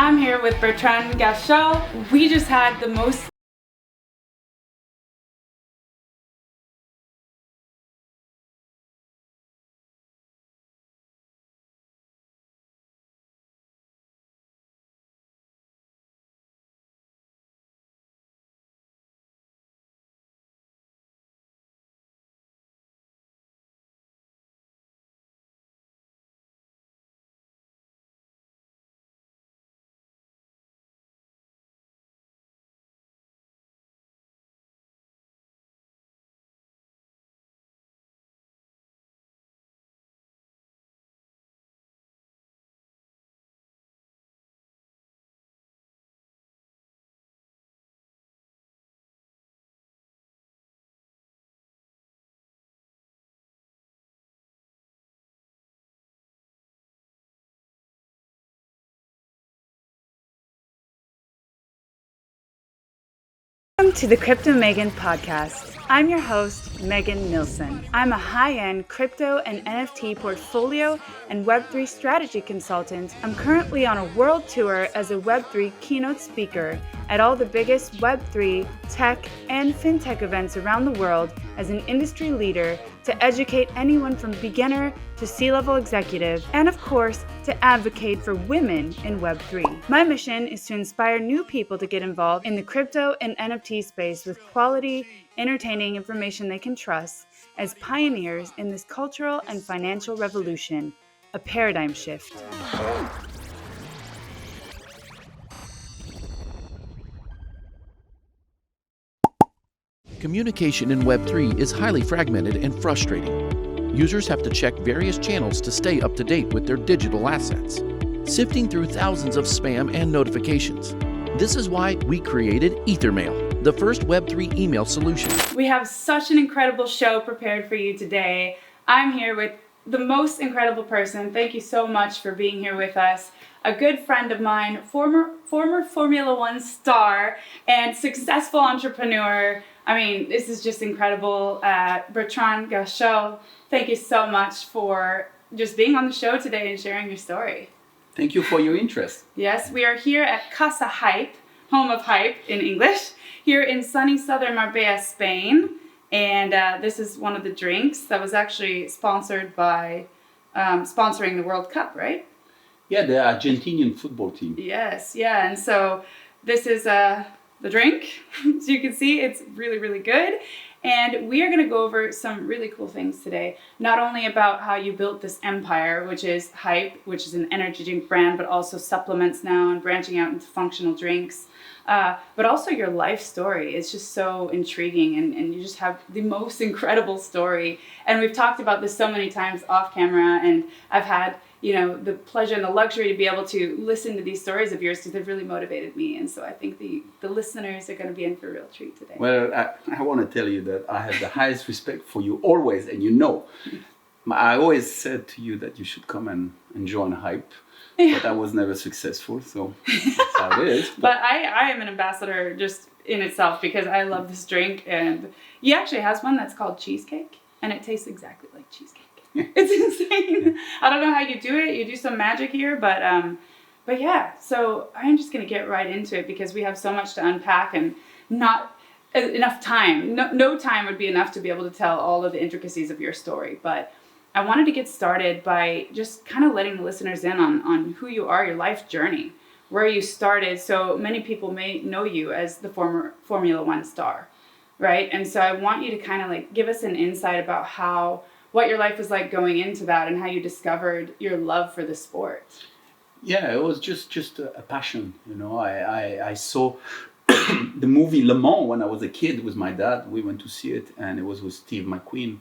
I'm here with Bertrand Gauchot. We just had the most Welcome to the Crypto Megan podcast. I'm your host, Megan Nilsson. I'm a high-end crypto and NFT portfolio and Web3 strategy consultant. I'm currently on a world tour as a Web3 keynote speaker at all the biggest Web3, tech, and fintech events around the world as an industry leader to educate anyone from beginner to C-level executive, and of course, to advocate for women in Web3. My mission is to inspire new people to get involved in the crypto and NFT space with quality, entertaining information they can trust as pioneers in this cultural and financial revolution, a paradigm shift. Communication in Web3 is highly fragmented and frustrating. Users have to check various channels to stay up to date with their digital assets, sifting through thousands of spam and notifications. This is why we created Ethermail, the first Web3 email solution. We have such an incredible show prepared for you today. I'm here with the most incredible person. Thank you so much for being here with us. A good friend of mine, former Formula One star and successful entrepreneur. I mean, this is just incredible. Bertrand Gauchot, thank you so much for just being on the show today and sharing your story. Thank you for your interest. Yes, we are here at Casa Hype, home of hype in English, here in sunny southern Marbella, Spain. And this is one of the drinks that was actually sponsored by, sponsoring the World Cup, right? Yeah, the Argentinian football team. Yes, yeah, and so this is the drink. As you can see, it's really, really good. And we are going to go over some really cool things today. Not only about how you built this empire, which is Hype, which is an energy drink brand, but also supplements now and branching out into functional drinks. But also your life story. It's just so intriguing, and you just have the most incredible story. And we've talked about this so many times off camera, and I've had the pleasure and the luxury to be able to listen to these stories of yours because they've really motivated me. And so I think the listeners are going to be in for a real treat today. Well, I want to tell you that I have the highest respect for you always, and I always said to you that you should come and join Hype, but I was never successful, so that's how it is. But I am an ambassador just in itself because I love this drink, and he actually has one that's called cheesecake, and it tastes exactly like cheesecake. It's insane. I don't know how you do it. You do some magic here, but yeah. So I'm just gonna get right into it because we have so much to unpack and not enough time. No time would be enough to be able to tell all of the intricacies of your story. But I wanted to get started by just kind of letting the listeners in on who you are, your life journey, where you started. So many people may know you as the former Formula One star, right? And so I want you to kind of like give us an insight about what your life was like going into that and how you discovered your love for the sport. Yeah, it was just a passion. I saw the movie Le Mans when I was a kid with my dad. We went to see it, and it was with Steve McQueen,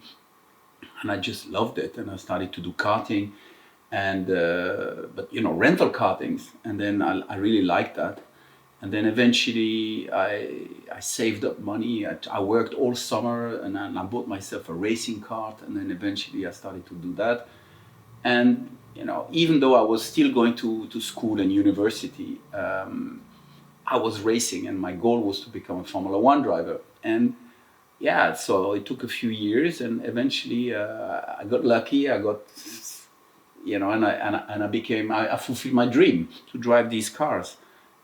and I just loved it. And I started to do karting, and but rental kartings, and then I really liked that. And then eventually I saved up money. I worked all summer, and then I bought myself a racing kart. And then eventually I started to do that. And even though I was still going to school and university, I was racing, and my goal was to become a Formula One driver. And yeah, so it took a few years, and eventually I got lucky. I got and I became, I fulfilled my dream to drive these cars.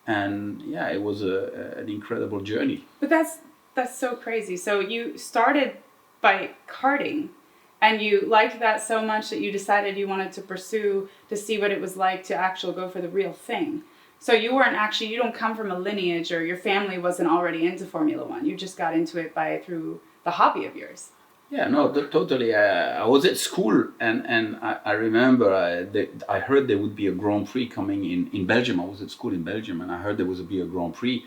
And yeah, it was an incredible journey. But that's so crazy. So you started by karting, and you liked that so much that you decided you wanted to pursue to see what it was like to actually go for the real thing. So you don't come from a lineage, or your family wasn't already into Formula One. You just got into it through the hobby of yours. Yeah, no, totally. I was at school, and I remember I heard there would be a Grand Prix coming in Belgium. I was at school in Belgium, and I heard there was be a Grand Prix,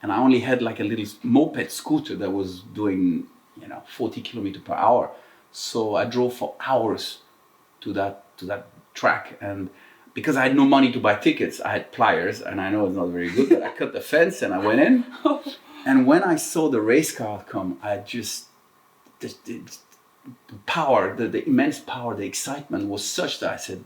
and I only had like a little moped scooter that was doing 40 kilometers per hour. So I drove for hours to that track, and because I had no money to buy tickets, I had pliers, and I know it's not very good, but I cut the fence and I went in. And when I saw the race car come, I just the power, the immense power, the excitement was such that I said,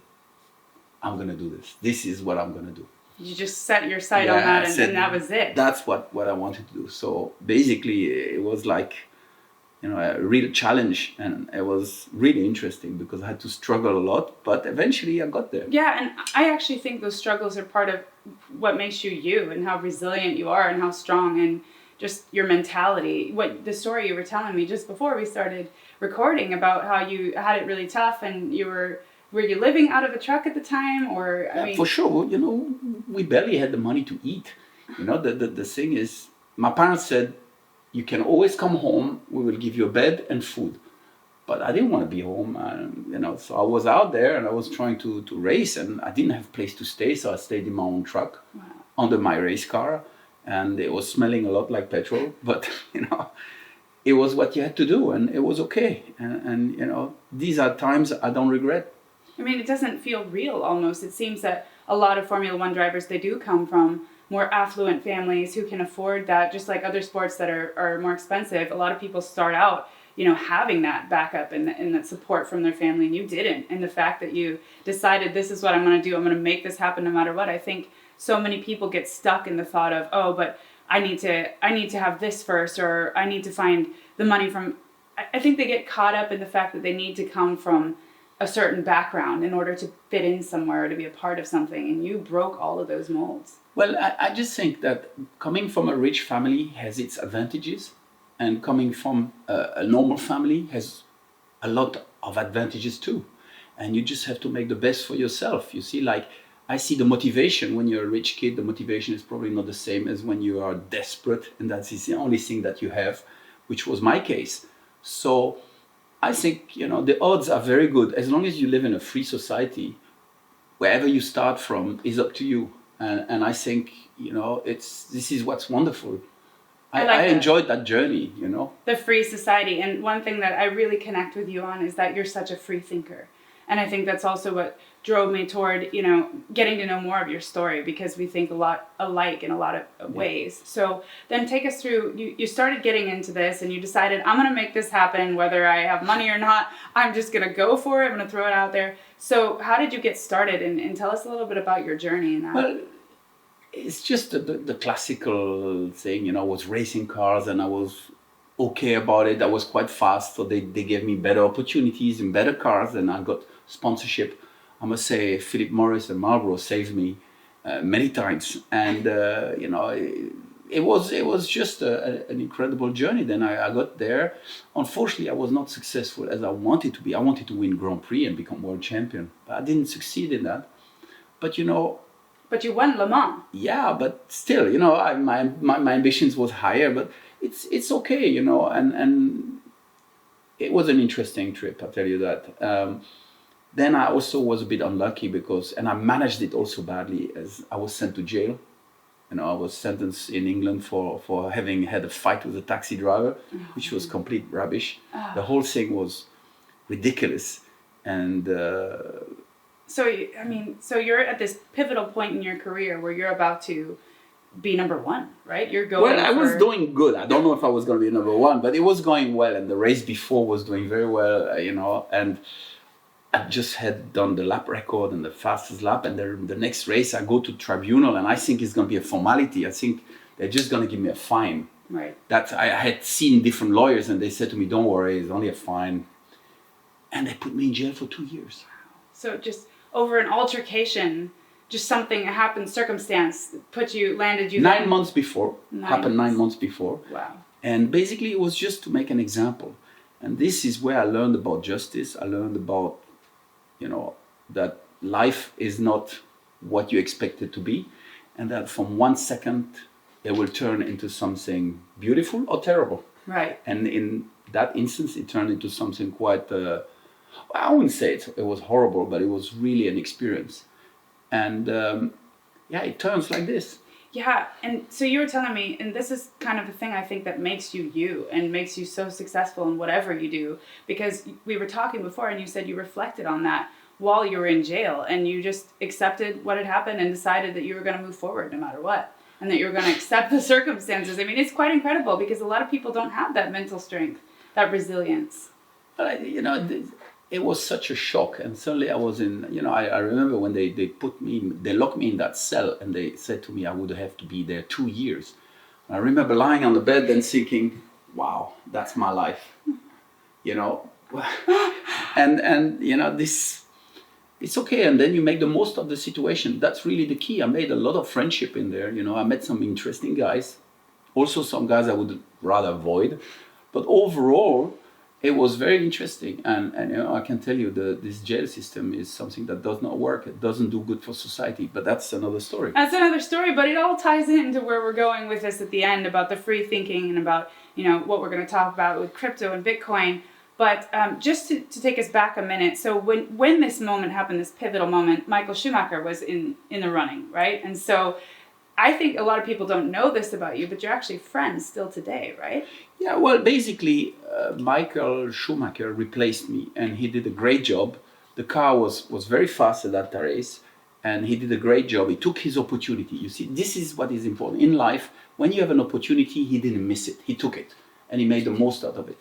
I'm going to do this. This is what I'm going to do. You just set your sight on that, and that was it. That's what I wanted to do. So basically, it was like, a real challenge, and it was really interesting because I had to struggle a lot, but eventually I got there. Yeah, and I actually think those struggles are part of what makes you you, and how resilient you are, and how strong, and just your mentality. What the story you were telling me just before we started recording about how you had it really tough, and were you living out of a truck at the time, or I mean? For sure, we barely had the money to eat. The thing is, my parents said, you can always come home, we will give you a bed and food. But I didn't want to be home, so I was out there and I was trying to race, and I didn't have a place to stay, so I stayed in my own truck. Wow. Under my race car, and it was smelling a lot like petrol, but it was what you had to do, and it was okay. And these are times I don't regret. I mean, it doesn't feel real almost. It seems that a lot of Formula One drivers, they do come from more affluent families who can afford that, just like other sports that are more expensive. A lot of people start out, having that backup and that support from their family, and you didn't. And the fact that you decided, this is what I'm going to do, I'm going to make this happen no matter what. I think so many people get stuck in the thought of, oh, but I need to have this first, or I need to find the money from. I think they get caught up in the fact that they need to come from a certain background in order to fit in somewhere, or to be a part of something, and you broke all of those molds. Well, I just think that coming from a rich family has its advantages, and coming from a normal family has a lot of advantages too. And you just have to make the best for yourself. You see, like, I see the motivation when you're a rich kid, the motivation is probably not the same as when you are desperate, and that's the only thing that you have, which was my case. So I think, the odds are very good. As long as you live in a free society, wherever you start from is up to you. And I think, this is what's wonderful. I enjoyed that journey, The free society. And one thing that I really connect with you on is that you're such a free thinker. And I think that's also what drove me toward, getting to know more of your story, because we think a lot alike in a lot of ways. So then take us through, you started getting into this, and you decided, I'm going to make this happen, whether I have money or not. I'm just going to go for it. I'm going to throw it out there. So how did you get started? And tell us a little bit about your journey in that. Well, it's just the classical thing, I was racing cars, and I was okay about it. I was quite fast, so they gave me better opportunities in better cars, and I got sponsorship. I must say, Philip Morris and Marlboro saved me many times, and it was just an incredible journey. Then I got there. Unfortunately, I was not successful as I wanted to be. I wanted to win Grand Prix and become world champion, but I didn't succeed in that. But But you won Le Mans. Yeah, but still, my ambitions was higher. But it's okay, and it was an interesting trip. I'll tell you that. Then I also was a bit unlucky and I managed it also badly, as I was sent to jail. I was sentenced in England for having had a fight with a taxi driver, which was complete rubbish. The whole thing was ridiculous, and. So you're at this pivotal point in your career where you're about to be number one, right? You're going. Well, I was doing good. I don't know if I was going to be number one, but it was going well, and the race before was doing very well, and I just had done the lap record and the fastest lap, and the next race I go to tribunal, and I think it's going to be a formality. I think they're just going to give me a fine. Right. That I had seen different lawyers, and they said to me, "Don't worry, it's only a fine," and they put me in jail for 2 years. So just over an altercation, just something happened, circumstance landed you 9 months before, happened 9 months. months before. Wow. And basically it was just to make an example. And this is where I learned about justice. I learned about, that life is not what you expect it to be. And that from 1 second, it will turn into something beautiful or terrible. Right. And in that instance, it turned into something quite, I wouldn't say it was horrible, but it was really an experience. And it turns like this. Yeah, and so you were telling me, and this is kind of the thing I think that makes you you and makes you so successful in whatever you do, because we were talking before and you said you reflected on that while you were in jail and you just accepted what had happened and decided that you were going to move forward no matter what and that you were going to accept the circumstances. I mean, it's quite incredible because a lot of people don't have that mental strength, that resilience. But, it was such a shock, and suddenly I was in, I remember when they locked me in that cell and they said to me I would have to be there 2 years. And I remember lying on the bed and thinking, wow, that's my life, and this, it's okay. And then you make the most of the situation. That's really the key. I made a lot of friendship in there, I met some interesting guys, also some guys I would rather avoid, but overall, it was very interesting, and I can tell you this jail system is something that does not work. It doesn't do good for society, but that's another story. That's another story, but it all ties into where we're going with this at the end about the free thinking and about what we're going to talk about with crypto and Bitcoin. But just to take us back a minute, so when this moment happened, this pivotal moment, Michael Schumacher was in the running, right? And so I think a lot of people don't know this about you, but you're actually friends still today, right? Yeah, well, basically, Michael Schumacher replaced me, and he did a great job. The car was very fast at that race, and he did a great job. He took his opportunity. You see, this is what is important. In life, when you have an opportunity, he didn't miss it. He took it, and he made the most out of it.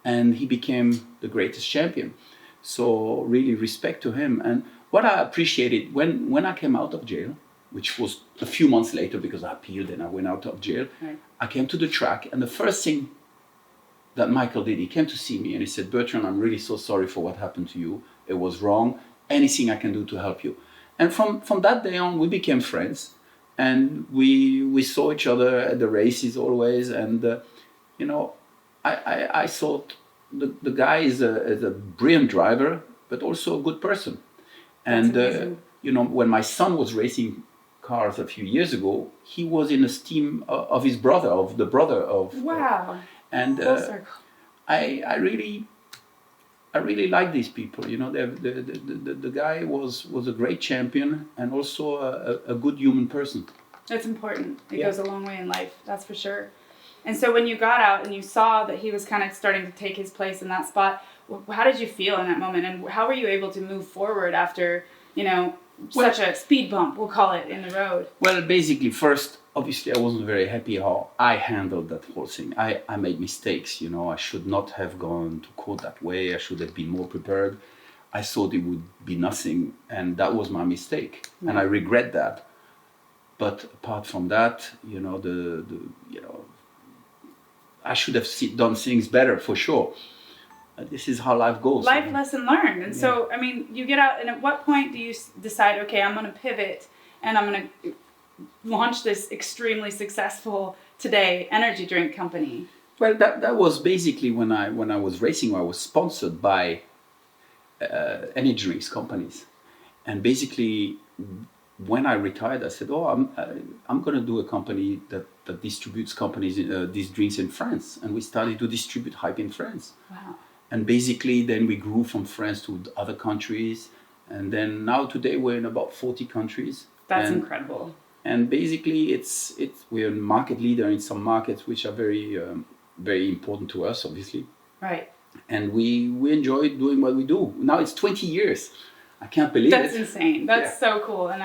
And he became the greatest champion. So really respect to him. And what I appreciated, when I came out of jail, which was a few months later because I appealed and I went out of jail. Right. I came to the track, and the first thing that Michael did, he came to see me and he said, Bertrand, I'm really so sorry for what happened to you. It was wrong. Anything I can do to help you. And from that day on, we became friends, and we saw each other at the races always. And, I thought the guy is a brilliant driver, but also a good person. And, when my son was racing cars a few years ago, he was in a team of his brother, of the brother of. Wow. And I really like these people. The guy was a great champion and also a good human person. That's important. It goes a long way in life, that's for sure. And so when you got out and you saw that he was kind of starting to take his place in that spot, how did you feel in that moment? And how were you able to move forward after, such a speed bump, we'll call it, in the road? Well, basically, first, obviously, I wasn't very happy how I handled that whole thing. I made mistakes, I should not have gone to court that way. I should have been more prepared. I thought it would be nothing, and that was my mistake, and I regret that. But apart from that, I should have done things better for sure. This is how life goes. Life lesson learned. And so, you get out, and at what point do you decide, okay, I'm going to pivot and I'm going to launch this extremely successful today energy drink company? Well, that was basically when I was racing. I was sponsored by energy drinks companies, and basically when I retired, I said, I'm going to do a company that distributes these drinks in France, and we started to distribute Hype in France. Wow. And basically, then we grew from France to other countries. And then now today we're in about 40 countries. That's incredible. And basically, we're a market leader in some markets which are very, very important to us, obviously. Right. And we enjoy doing what we do. Now it's 20 years. I can't believe That's insane. That's so cool. And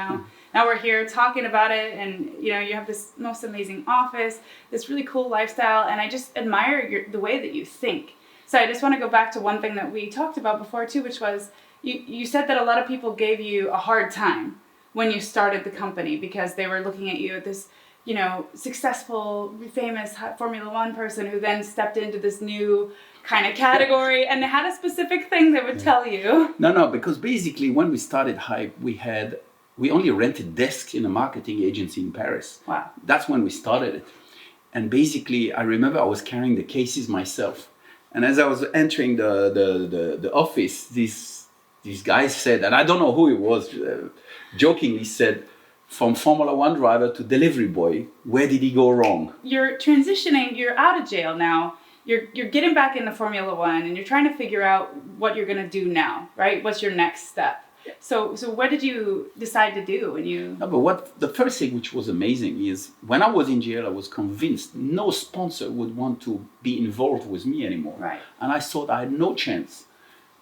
now we're here talking about it, and you have this most amazing office, this really cool lifestyle, and I just admire the way that you think. So I just want to go back to one thing that we talked about before too, which was you said that a lot of people gave you a hard time when you started the company because they were looking at you at this you know, successful, famous Formula One person who then stepped into this new kind of category and had a specific thing they would tell you? No, because basically when we started Hype, we only rented desks in a marketing agency in Paris. Wow. That's when we started it. And basically, I remember I was carrying the cases myself. And as I was entering the office, these guys said, and I don't know who it was, jokingly said, from Formula One driver to delivery boy, where did he go wrong? You're transitioning, you're out of jail now. You're getting back into Formula One and you're trying to figure out what you're going to do now, right? What's your next step? So what did you decide to do when you... No, but the first thing which was amazing is when I was in jail, I was convinced no sponsor would want to be involved with me anymore. Right. And I thought I had no chance.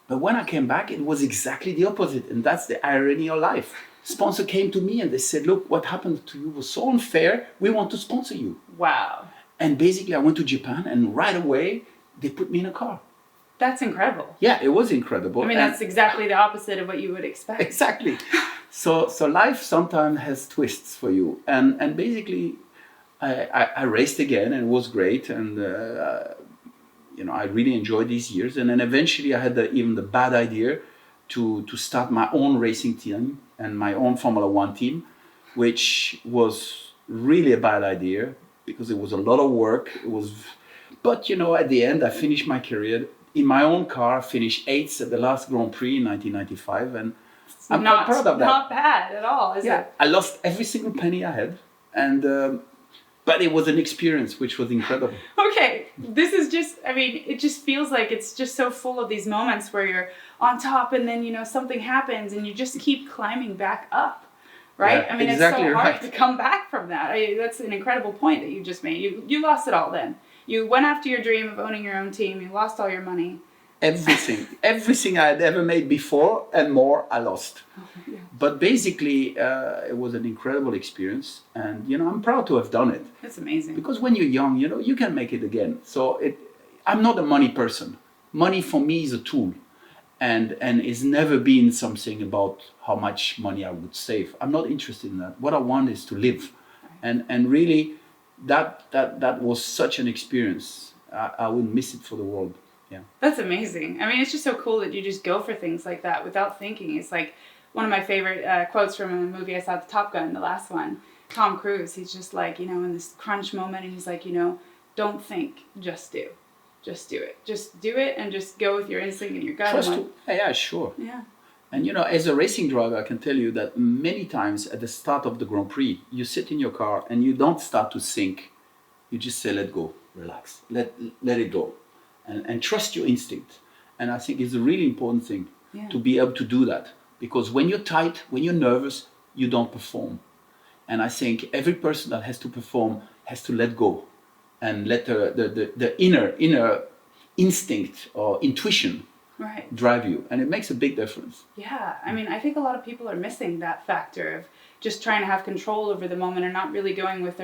But when I came back, it was exactly the opposite. And that's the irony of life. Sponsor came to me and they said, look, what happened to you was so unfair. We want to sponsor you. Wow. And basically I went to Japan and right away they put me in a car. That's incredible. Yeah, it was incredible. I mean, that's exactly the opposite of what you would expect. Exactly. So life sometimes has twists for you. And basically, I raced again and it was great. And, you know, I really enjoyed these years. And then eventually I had even the bad idea to start my own racing team and my own Formula One team, which was really a bad idea because it was a lot of work. But, you know, at the end, I finished my career in my own car, finished 8th at the last Grand Prix in 1995, and I'm quite proud of that. Not bad at all, is it? I lost every single penny I had, and but it was an experience which was incredible. Okay, this is just, I mean, it just feels like it's just so full of these moments where you're on top and then, you know, something happens and you just keep climbing back up, right? Yeah, I mean, exactly it's so hard right. to come back from that. That's an incredible point that you just made. You lost it all then. You went after your dream of owning your own team. You lost all your money. Everything I had ever made before and more, I lost. Yeah. But basically, it was an incredible experience, and you know, I'm proud to have done it. That's amazing. Because when you're young, you know, you can make it again. So I'm not a money person. Money for me is a tool, and it's never been something about how much money I would save. I'm not interested in that. What I want is to live, and really. That was such an experience. I wouldn't miss it for the world. Yeah. That's amazing. I mean, it's just so cool that you just go for things like that without thinking. It's like one of my favorite quotes from a movie I saw, the Top Gun, the last one. Tom Cruise, he's just like, you know, in this crunch moment, and he's like, you know, don't think, just do. Just do it. Just do it and just go with your instinct and your gut. Trust to, yeah, sure. Yeah. And you know, as a racing driver, I can tell you that many times at the start of the Grand Prix, you sit in your car and you don't start to think. You just say, let go, relax, let it go. And trust your instinct. And I think it's a really important thing to be able to do that. Because when you're tight, when you're nervous, you don't perform. And I think every person that has to perform has to let go and let the inner instinct or intuition drive you, and it makes a big difference. Yeah, I mean, I think a lot of people are missing that factor of just trying to have control over the moment and not really going with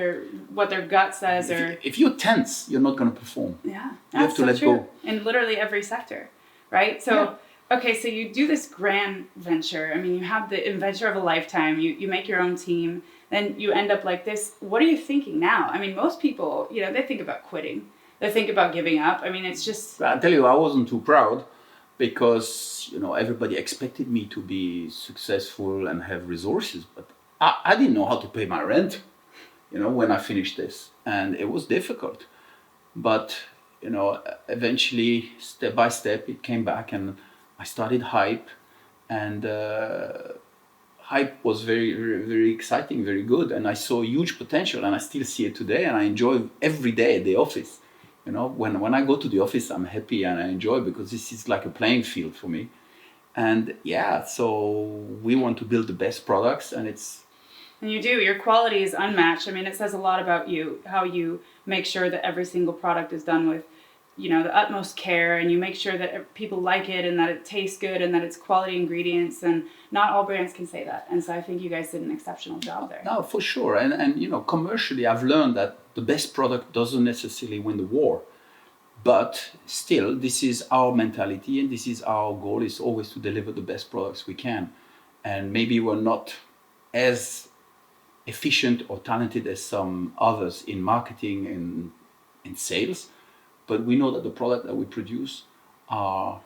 what their gut says. If you're tense, you're not going to perform. Yeah, you have to let go. In literally every sector, right? So, okay, so you do this grand venture. I mean, you have the adventure of a lifetime. You make your own team. Then you end up like this. What are you thinking now? I mean, most people, you know, they think about quitting. They think about giving up. I mean, it's just... I'll tell you, I wasn't too proud. Because, you know, everybody expected me to be successful and have resources, but I didn't know how to pay my rent, you know, when I finished this, and it was difficult. But, you know, eventually, step by step, it came back, and I started Hype, and Hype was very, very, very exciting, very good, and I saw huge potential, and I still see it today, and I enjoy every day at the office. You know, when I go to the office, I'm happy and I enjoy because this is like a playing field for me. And yeah, so we want to build the best products, and it's... And you do. Your quality is unmatched. I mean, it says a lot about you, how you make sure that every single product is done with, you know, the utmost care, and you make sure that people like it and that it tastes good and that it's quality ingredients, and not all brands can say that. And so I think you guys did an exceptional job there. No, for sure. And you know, commercially, I've learned that the best product doesn't necessarily win the war. But still, this is our mentality and this is our goal, is always to deliver the best products we can. And maybe we're not as efficient or talented as some others in marketing and in sales, but we know that the product that we produce are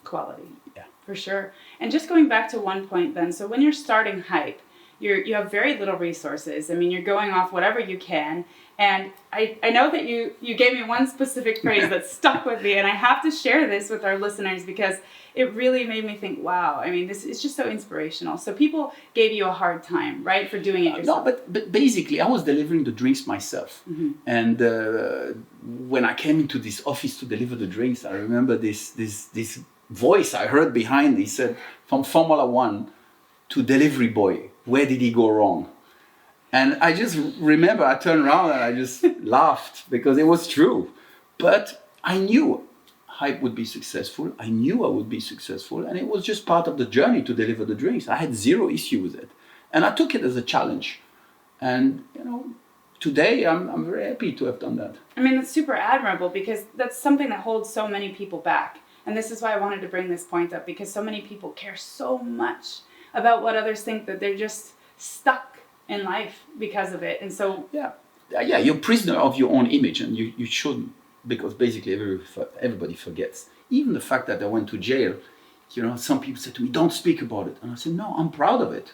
quality. Yeah. For sure. And just going back to one point then, so when you're starting Hype, you have very little resources. I mean, you're going off whatever you can. And I know that you gave me one specific phrase that stuck with me, and I have to share this with our listeners because it really made me think, wow, I mean, this is just so inspirational. So people gave you a hard time, right, for doing it yourself? No, but basically I was delivering the drinks myself. Mm-hmm. And when I came into this office to deliver the drinks, I remember this voice I heard behind me said, from Formula One to delivery boy, where did he go wrong? And I just remember I turned around and I just laughed because it was true. But I knew Hype would be successful. I knew I would be successful. And it was just part of the journey to deliver the drinks. I had zero issue with it. And I took it as a challenge. And, you know, today I'm very happy to have done that. I mean, it's super admirable because that's something that holds so many people back. And this is why I wanted to bring this point up, because so many people care so much about what others think that they're just stuck in life because of it. And so yeah, you're prisoner of your own image, and you shouldn't, because basically everybody forgets. Even the fact that I went to jail, you know, some people said to me, don't speak about it. And I said, no, I'm proud of it.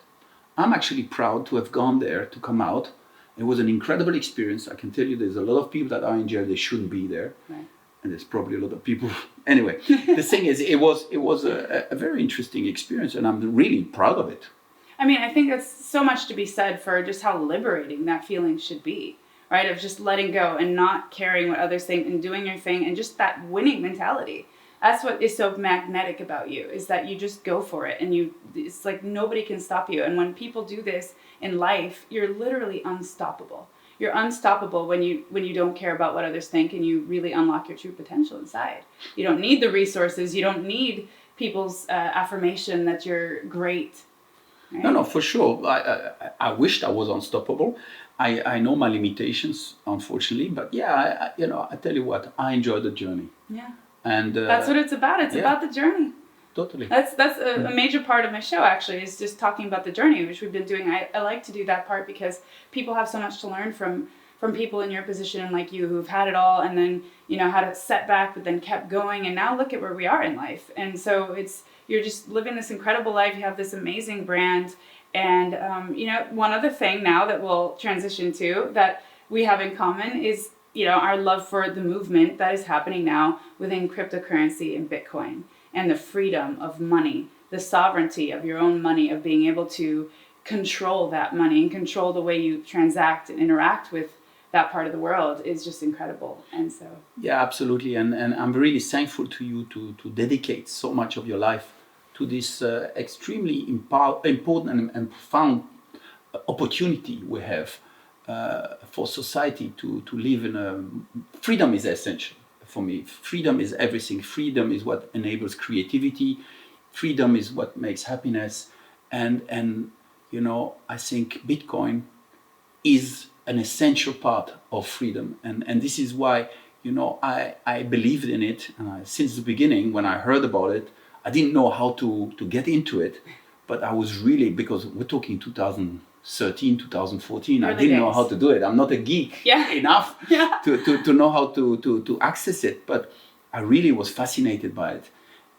I'm actually proud to have gone there, to come out. It was an incredible experience. I can tell you there's a lot of people that are in jail, they shouldn't be there. Right. And there's probably a lot of people. Anyway, the thing is, it was a very interesting experience, and I'm really proud of it. I mean, I think that's so much to be said for just how liberating that feeling should be, right? Of just letting go and not caring what others think and doing your thing, and just that winning mentality. That's what is so magnetic about you, is that you just go for it, and it's like nobody can stop you. And when people do this in life, you're literally unstoppable. You're unstoppable when you don't care about what others think, and you really unlock your true potential inside. You don't need the resources. You don't need people's affirmation that you're great. Right? No, for sure. I wished I was unstoppable. I know my limitations, unfortunately, but yeah, I tell you what, I enjoy the journey. Yeah. And that's what it's about. It's about the journey. Totally. That's a major part of my show, actually, is just talking about the journey, which we've been doing. I like to do that part because people have so much to learn from people in your position and like you, who've had it all and then, had a setback, but then kept going. And now look at where we are in life. And so you're just living this incredible life. You have this amazing brand. And, one other thing now that we'll transition to that we have in common is, our love for the movement that is happening now within cryptocurrency and Bitcoin. And the freedom of money, the sovereignty of your own money, of being able to control that money and control the way you transact and interact with that part of the world is just incredible. And so yeah, absolutely. And I'm really thankful to you to dedicate so much of your life to this extremely important and profound opportunity we have for society to live in a... Freedom is essential. For me, freedom is everything. Freedom is what enables creativity. Freedom is what makes happiness. And I think Bitcoin is an essential part of freedom. And this is why, I believed in it. And since the beginning, when I heard about it, I didn't know how to get into it. But I was really, because we're talking 2013, 2014, I didn't know how to do it. I'm not a geek enough to know how to access it, but I really was fascinated by it.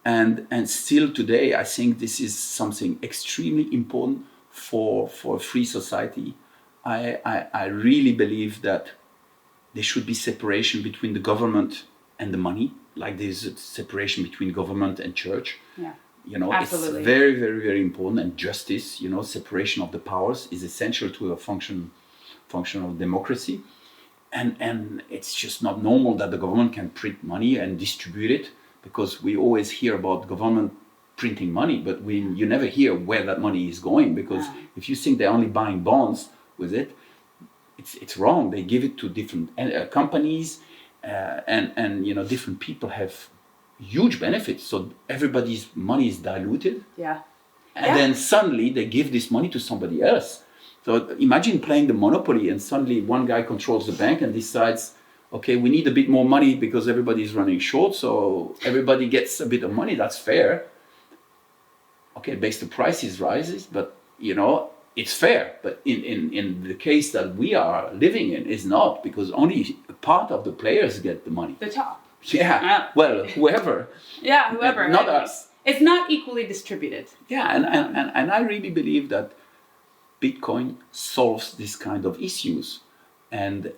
And still today, I think this is something extremely important for a free society. I really believe that there should be separation between the government and the money, like there's a separation between government and church. Yeah. Absolutely. It's very, very, very important. And justice, separation of the powers is essential to a functional democracy. And it's just not normal that the government can print money and distribute it, because we always hear about government printing money, but you never hear where that money is going, because if you think they're only buying bonds with it, it's wrong. They give it to different companies, and different people have huge benefits, so everybody's money is diluted. And then suddenly they give this money to somebody else. So imagine playing the Monopoly, and suddenly one guy controls the bank and decides, okay, we need a bit more money because everybody's running short, so everybody gets a bit of money. That's fair. Okay, the prices rises, but it's fair, but in the case that we are living in, is not, because only a part of the players get the money. The top. Yeah. Well, whoever. Yeah, whoever. Not us. It's not equally distributed. Yeah, and I really believe that Bitcoin solves this kind of issues, and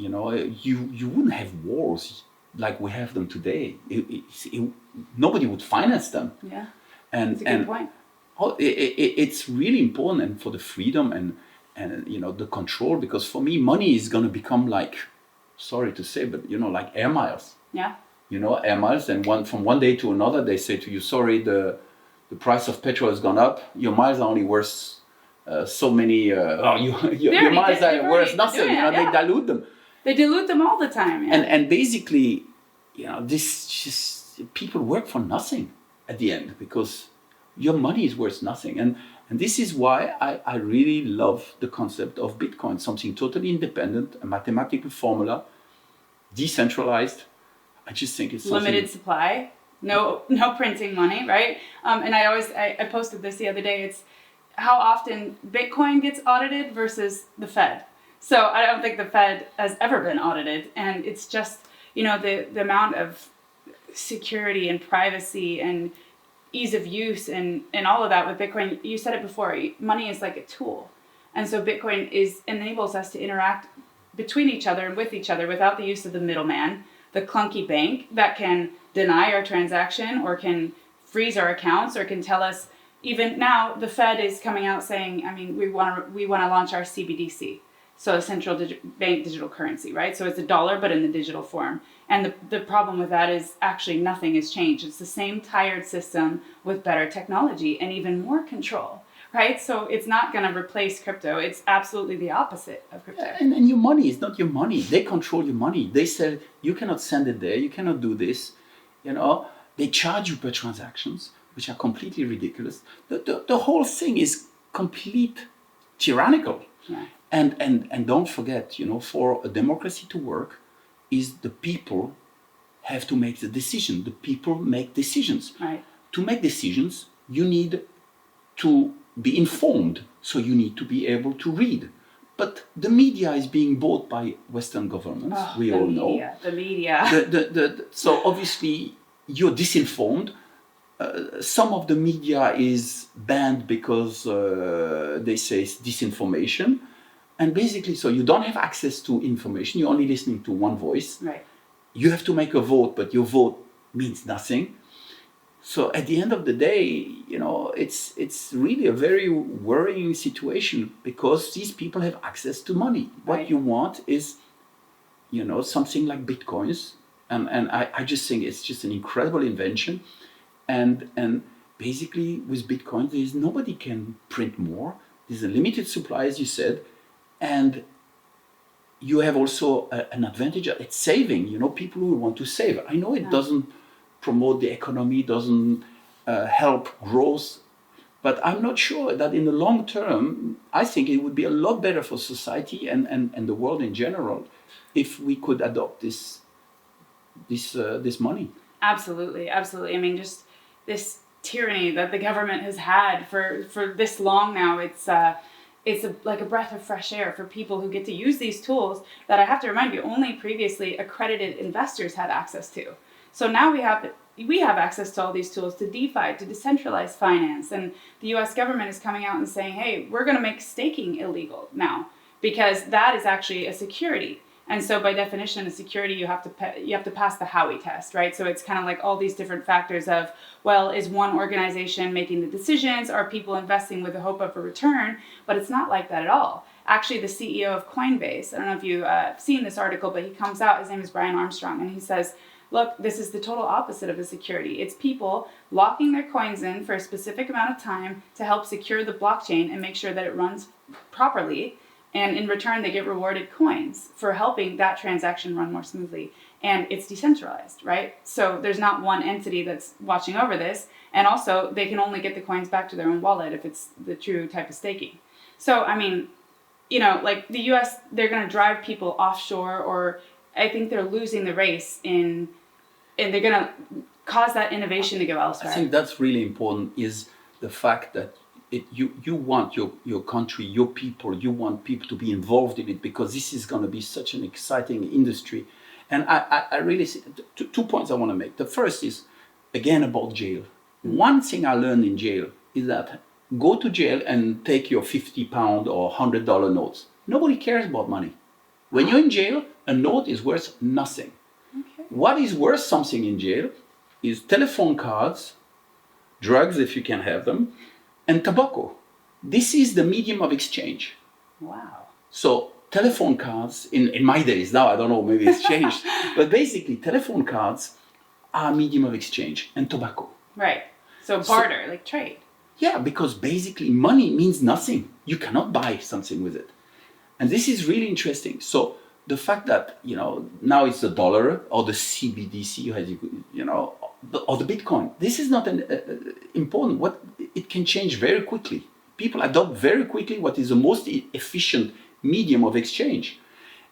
you know, you wouldn't have wars like we have them today. Nobody would finance them. Yeah, and that's a good point. It's really important for the freedom and you know, the control, because for me, money is going to become like, sorry to say, but you know, like air miles. Yeah. You know, air miles, and from one day to another, they say to you, sorry, the price of petrol has gone up. Your miles are only worth so many. Your miles are worth nothing. You know, they dilute them. They dilute them all the time. Yeah. And basically, you know, this just, people work for nothing at the end, because your money is worth nothing. And this is why I really love the concept of Bitcoin, something totally independent, a mathematical formula, decentralized. I just think it's limited supply, no printing money, right? And I posted this the other day. It's how often Bitcoin gets audited versus the Fed. So I don't think the Fed has ever been audited, and it's just, you know, the amount of security and privacy and ease of use and all of that with Bitcoin. You said it before, money is like a tool, and so Bitcoin enables us to interact between each other and with each other without the use of the middleman, the clunky bank that can deny our transaction or can freeze our accounts or can tell us. Even now, the Fed is coming out saying, I mean, we want to launch our CBDC, so a central bank digital currency, right? So it's a dollar, but in the digital form. And the problem with that is actually nothing has changed. It's the same tired system with better technology and even more control, right? So it's not going to replace crypto. It's absolutely the opposite of crypto. And your money is not your money. They control your money. They say, you cannot send it there, you cannot do this. You know, they charge you per transactions, which are completely ridiculous. The whole thing is complete tyrannical. Yeah. And don't forget, you know, for a democracy to work, is the people have to make the decision. The people make decisions. Right. To make decisions, you need to be informed, so you need to be able to read. But the media is being bought by Western governments. We all know. The media. So obviously you're disinformed. Some of the media is banned because they say it's disinformation. And basically, so you don't have access to information. You're only listening to one voice. Right. You have to make a vote, but your vote means nothing. So at the end of the day, you know, it's really a very worrying situation, because these people have access to money. What Right. you want is, you know, something like Bitcoins. And I just think it's just an incredible invention. And basically with Bitcoin, nobody can print more. There's a limited supply, as you said. And you have also an advantage. It's saving, you know, people who want to save. I know it doesn't promote the economy, doesn't help growth, but I'm not sure that in the long term, I think it would be a lot better for society and the world in general if we could adopt this money. Absolutely. I mean, just this tyranny that the government has had for this long now, it's like a breath of fresh air for people who get to use these tools that, I have to remind you, only previously accredited investors had access to. So now we have access to all these tools, to DeFi, to decentralized finance. And the US government is coming out and saying, hey, we're going to make staking illegal now, because that is actually a security. And so by definition, a security, you have to pass the Howey test, right? So it's kind of like all these different factors of, well, is one organization making the decisions? Are people investing with the hope of a return? But it's not like that at all. Actually, the CEO of Coinbase, I don't know if you've seen this article, but he comes out, his name is Brian Armstrong, and he says, look, this is the total opposite of a security. It's people locking their coins in for a specific amount of time to help secure the blockchain and make sure that it runs properly. And in return, they get rewarded coins for helping that transaction run more smoothly. And it's decentralized, right? So there's not one entity that's watching over this. And also, they can only get the coins back to their own wallet if it's the true type of staking. So, I mean, you know, like the US, they're going to drive people offshore, or I think they're losing the race and they're going to cause that innovation to go elsewhere. I think that's really important, is the fact that you want your country, your people, you want people to be involved in it, because this is going to be such an exciting industry. And I really see 2 points I want to make. The first is, again, about jail. One thing I learned in jail is that go to jail and take your £50 or $100 notes. Nobody cares about money. When you're in jail, a note is worth nothing. Okay. What is worth something in jail is telephone cards, drugs if you can have them, and tobacco. This is the medium of exchange. Wow. So telephone cards, in my days, now I don't know, maybe it's changed, but basically telephone cards are a medium of exchange, and tobacco. Right. So barter, like trade. Yeah, because basically money means nothing. You cannot buy something with it. And this is really interesting. So the fact that, now it's the dollar or the CBDC, or the Bitcoin, this is not important. It can change very quickly. People adopt very quickly what is the most efficient medium of exchange.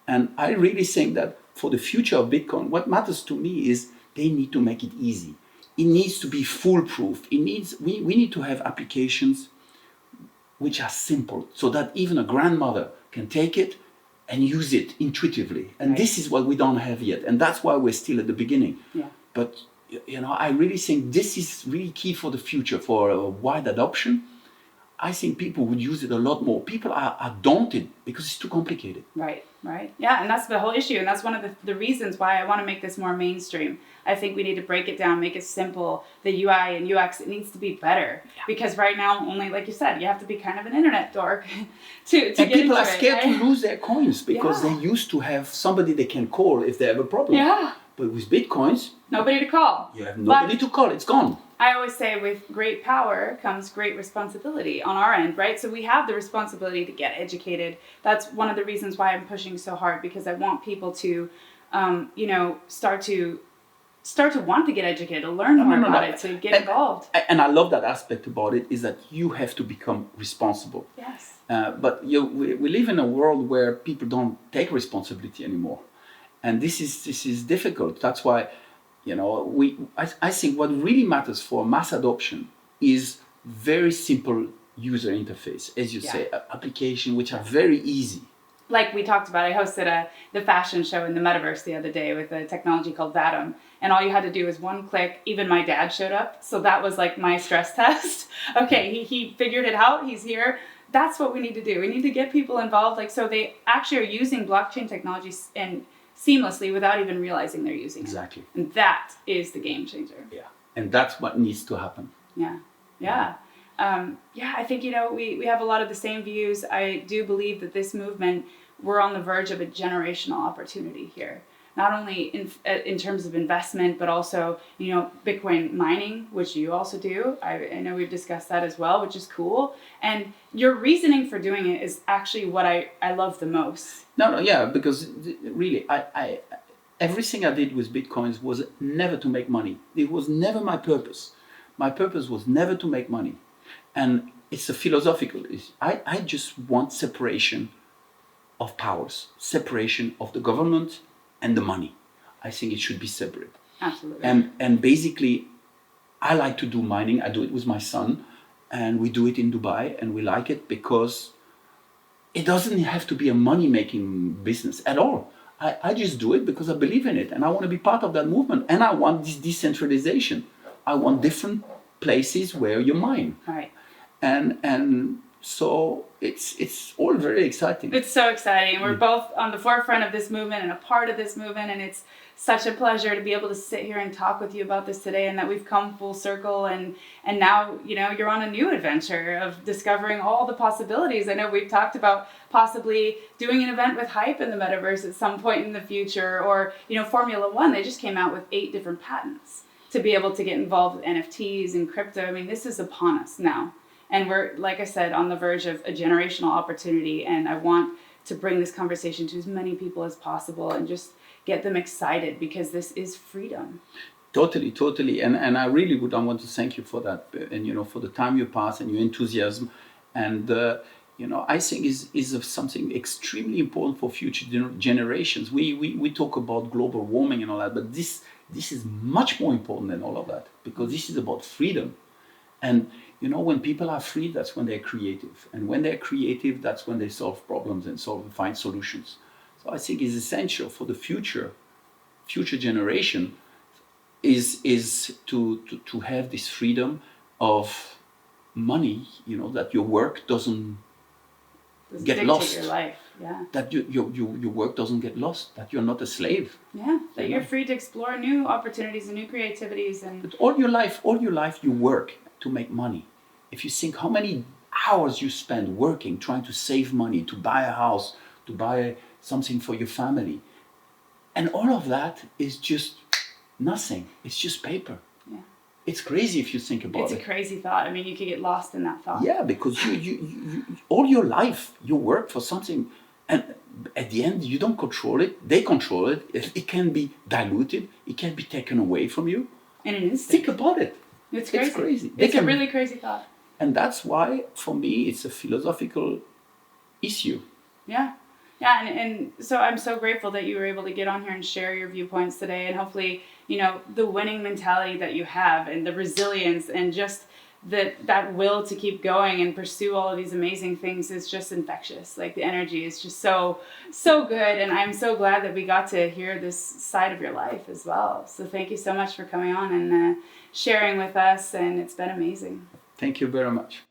And I really think that for the future of Bitcoin, what matters to me is they need to make it easy. It needs to be foolproof. We need to have applications which are simple, so that even a grandmother can take it and use it intuitively. And Right. this is what we don't have yet. And that's why we're still at the beginning. Yeah. But I really think this is really key for the future, for a wide adoption. I think people would use it a lot more. People are daunted because it's too complicated. Right, right. Yeah, and that's the whole issue. And that's one of the reasons why I want to make this more mainstream. I think we need to break it down, make it simple. The UI and UX, it needs to be better. Yeah. Because right now, only, like you said, you have to be kind of an internet dork to get into it. And people are scared to lose their coins because Yeah. they used to have somebody they can call if they have a problem. Yeah. But with Bitcoins, Nobody to call. you have nobody to call. It's gone. I always say with great power comes great responsibility on our end, right? So we have the responsibility to get educated. That's one of the reasons why I'm pushing so hard, because I want people to, start to want to get educated, to learn more about it, to get involved. And I love that aspect about it, is that you have to become responsible. Yes. But we live in a world where people don't take responsibility anymore. And this is difficult. That's why, I think what really matters for mass adoption is very simple user interface, as you say, application which are very easy. Like we talked about, I hosted the fashion show in the metaverse the other day with a technology called Vatum. And all you had to do was one click. Even my dad showed up. So that was like my stress test. Okay, he figured it out. He's here. That's what we need to do. We need to get people involved. So they actually are using blockchain technology and seamlessly without even realizing they're using Exactly. it. And that is the game changer. Yeah. And that's what needs to happen. Yeah. I think, we have a lot of the same views. I do believe that this movement, we're on the verge of a generational opportunity here. Not only in terms of investment, but also, Bitcoin mining, which you also do. I know we've discussed that as well, which is cool. And your reasoning for doing it is actually what I love the most. Because really, I everything I did with Bitcoins was never to make money. It was never my purpose. My purpose was never to make money. And it's a philosophical issue. I just want separation of powers, separation of the government and the money. I think it should be separate. Absolutely. And basically, I like to do mining. I do it with my son, and we do it in Dubai, and we like it because it doesn't have to be a money-making business at all. I just do it because I believe in it, and I want to be part of that movement. And I want this decentralization. I want different places where you mine. Right. And so it's all very exciting. It's so exciting. We're both on the forefront of this movement and a part of this movement, and it's such a pleasure to be able to sit here and talk with you about this today, and that we've come full circle, and now you're on a new adventure of discovering all the possibilities. I know we've talked about possibly doing an event with Hype in the metaverse at some point in the future, or Formula One, they just came out with 8 different patents to be able to get involved with NFTs and crypto. I mean, this is upon us now. And we're, like I said, on the verge of a generational opportunity. And I want to bring this conversation to as many people as possible and just get them excited, because this is freedom. Totally. And I really I want to thank you for that. And, for the time you pass and your enthusiasm. And, I think is something extremely important for future generations. We talk about global warming and all that, but this is much more important than all of that, because this is about freedom. And you know, when people are free, that's when they're creative. And when they're creative, that's when they solve problems and find solutions. So I think it's essential for the future generation is to have this freedom of money, you know, that your work doesn't get lost. Your life, yeah. That your work doesn't get lost, that you're not a slave. Yeah, that you're free to explore new opportunities and new creativities. And but all your life you work to make money. If you think how many hours you spend working, trying to save money, to buy a house, to buy something for your family, and all of that is just nothing. It's just paper. Yeah. It's crazy if you think about it. It's a crazy thought. I mean, you could get lost in that thought. Yeah, because you all your life you work for something, and at the end you don't control it. They control it. It can be diluted. It can be taken away from you. In an instant. Think about it. It's crazy. It's crazy. It's a really crazy thought. And that's why, for me, it's a philosophical issue. Yeah. Yeah, and so I'm so grateful that you were able to get on here and share your viewpoints today, and hopefully, you know, the winning mentality that you have and the resilience and just that will to keep going and pursue all of these amazing things is just infectious. Like, the energy is just so good, and I'm so glad that we got to hear this side of your life as well. So thank you so much for coming on and sharing with us, and it's been amazing. Thank you very much.